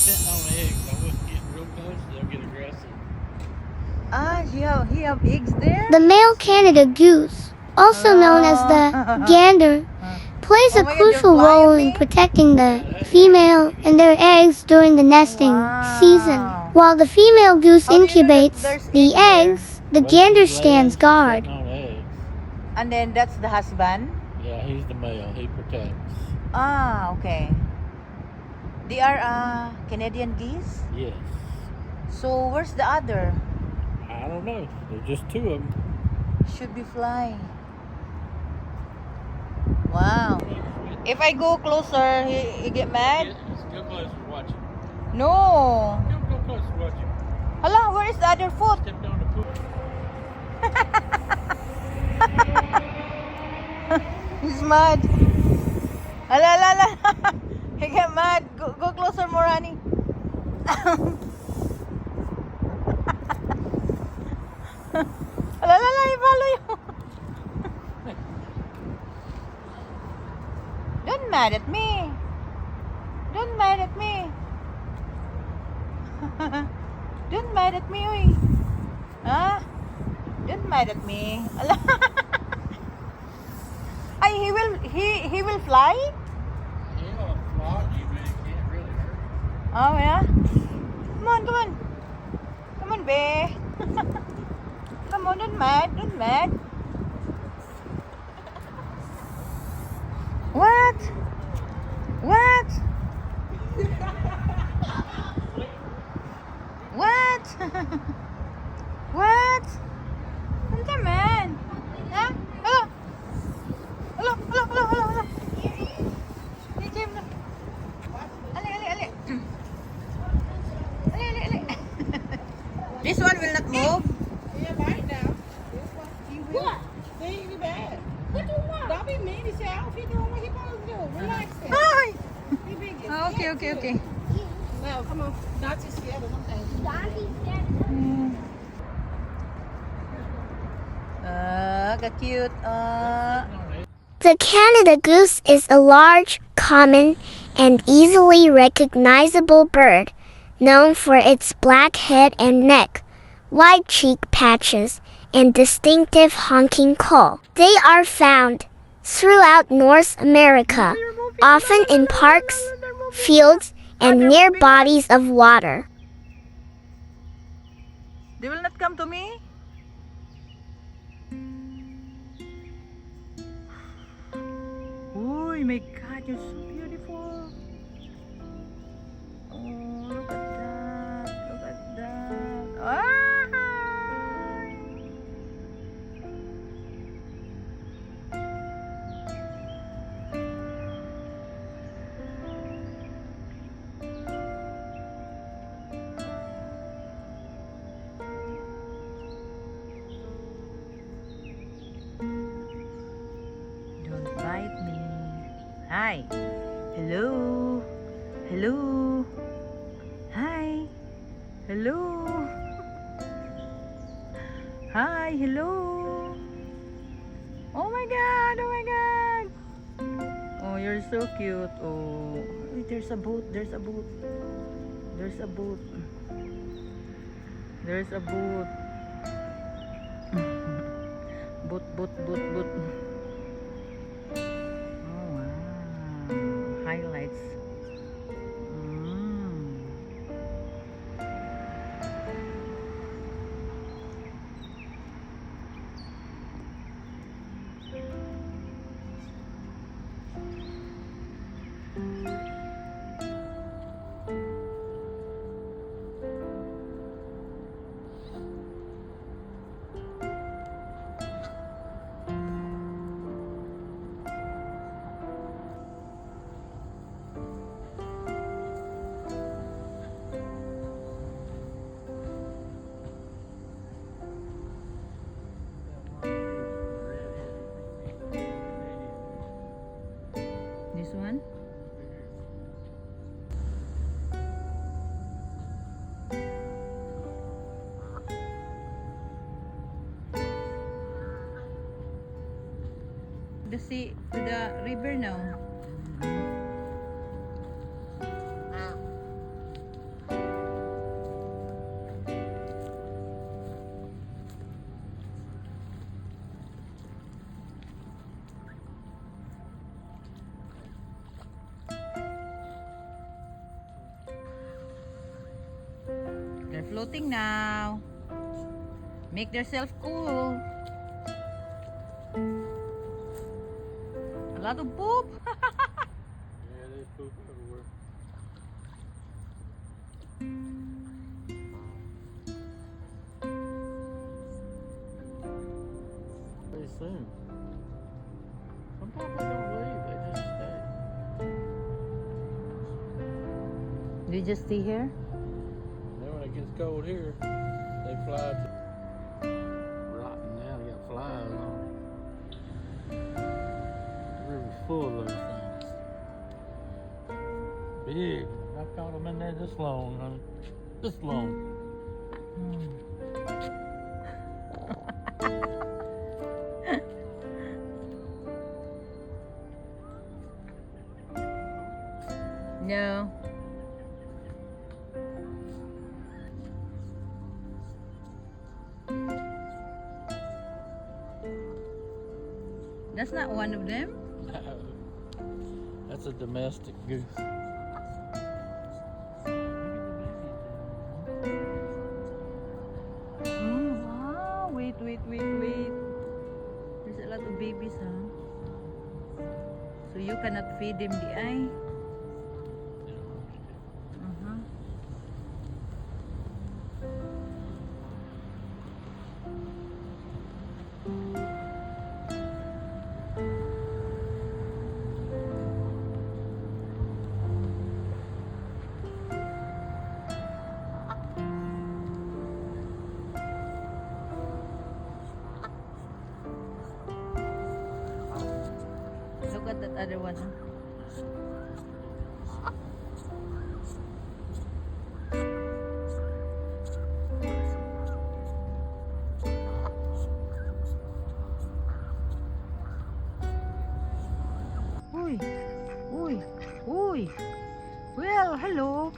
sitting on eggs. I wouldn't get real close, they'll get aggressive. Ah, he have eggs there? The male Canada goose, also known as the gander, plays a Oh my God, crucial they're role flying in me? protecting the female and their eggs during the nesting season. While the female goose How do you know that incubates there's the egg there? eggs, the Well, gander she's stands laying, she's guard. sitting on eggs. And then that's the husband? Yeah, he's the male. He protects. Ah, okay. They are Canadian geese? Yes. So where's the other? I don't know. There's just two of them. Should be flying. Wow. If I go closer, he get mad? Go closer, watch him. No. Go closer, watch him. Hala, where is the other foot? Stepped on the poop. He's mad. Hala, hala, hala. He get mad. Go closer more, honey. Hala, hala, he follow you. Don't mad at me. Don't mad at me. Don't mad at me, oy. Huh? Don't mad at me. Ala. Ay, he will fly? He'll flog you, but he can't really hurt you. Oh yeah. Come on, come on. Come on, babe. Come on, don't mad, don't mad. What? What? What? What? Ano man? Ha? Hello? Hello, hello, hello, hello, hello. Hey, Jim. Ali, ali, ali. Ali, ali, ali. This one will not move. Yeah, right now. What? They ain't even bad. What do you want? Don't be mean to yourself. He doing what he supposed to do. Relax it. Hi. He big as Oh, okay, okay, okay. Now, come on. Not just scared of them things. Ka-cute. The Canada goose is a large, common, and easily recognizable bird, known for its black head and neck, wide cheek patches, and distinctive honking call. They are found throughout North America, often in parks, fields, and near bodies of water. They will not come to me? Oh my God, you're so beautiful. Oh, look at that. Look at that. Ah! Don't bite me. Hi. Hello. Hello. Hi. Hello. Hi. Hello. Oh my God. Oh my God. Oh, you're so cute. Oh, wait, there's a boat. There's a boat. There's a boat. There's a boat. Boat, boat, boat, boat. Oh wow. Highlights. Mm. This one? The sea, to the river now. floating now. Make themselves cool. A lot of poop. Yeah, they poop everywhere. Pretty soon. Sometimes they don't leave, they just stay. Do you just stay here? Then when it gets cold here, they fly to rotten now, they got flies on it. The river's full of those things. Big. I caught them in there this long, honey. This long. No. That's not one of them. No. That's a domestic goose. Wow. Wait. There's a lot of babies, huh? So you cannot feed them the eye. Look at that other one. Uy. Well, hello,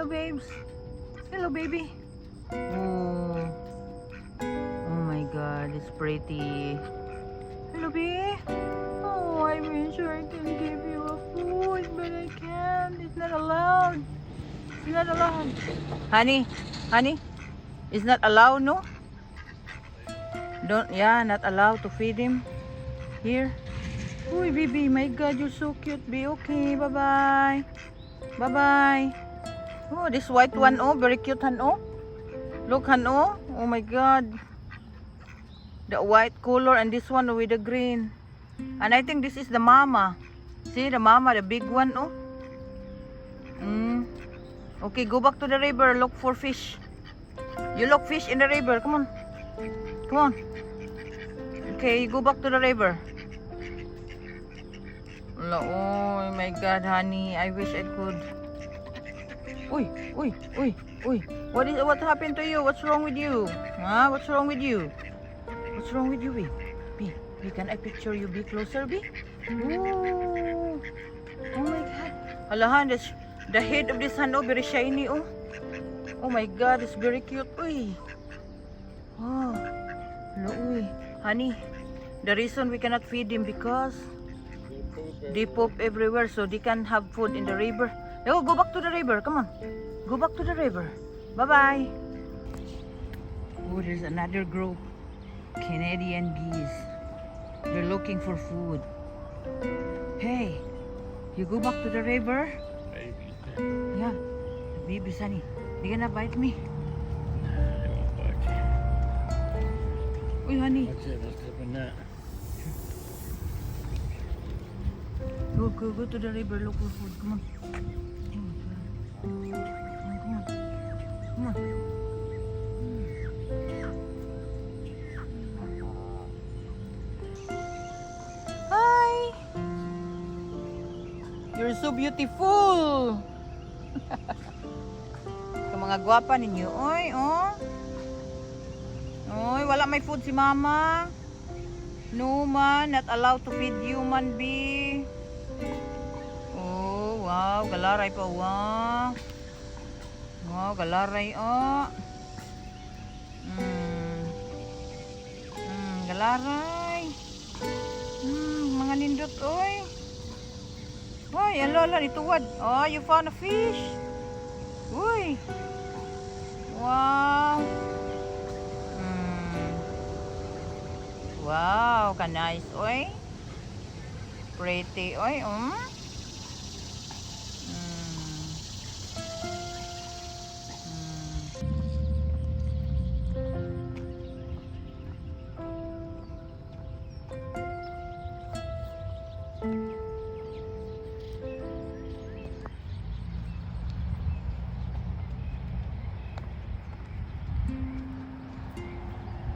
babes. Hello, baby. Oh my God, it's pretty. Hello, baby. Oh, I wish I can give you a food, but I can't. It's not allowed. Honey, it's not allowed, no? Not allowed to feed him here. Uy, baby, my God, you're so cute. Be okay. Bye-bye. Oh, this white one, oh, very cute, han, oh. Look, han, oh. Oh my God. The white color and this one with the green. And I think this is the mama. See, the mama, the big one, oh. Okay, go back to the river. Look for fish. You look fish in the river. Come on. Okay, go back to the river. Oh my God, honey. I wish I could. Uy. What happened to you? What's wrong with you? Huh? What's wrong with you, B? Can I picture you? Be closer, B. Oh my God. Alahan, the head of this hand, oh, very shiny, oh. Oh my God, it's very cute, uy. Oh, hello, uy. Honey, the reason we cannot feed him because they poop everywhere, so they can have food in the river. Oh, go back to the river. Come on. Go back to the river. Bye-bye. Oh, there's another group. Canadian geese. They're looking for food. Hey, you go back to the river? Babies. Yeah. The babies, honey. They gonna bite me. They won't bite you. Uy, honey. Watch it, let's step in that. Go to the river, look for food. Come on. Come on. Hi. You're so beautiful. Ito mga gwapa ninyo. Oy, oh. Oy, wala may food si mama. No man, not allowed to feed human being. Oh, wow, galaray pa, wow. Wow, galaray, oh. Galaray. Mga nindot, oy. Oy, ang lola, nituwad. Oh, you found a fish. Uy. Wow. Wow, ka nice, oy. Pretty, oy,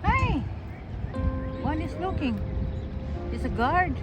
Hey, one is looking. It's a guard.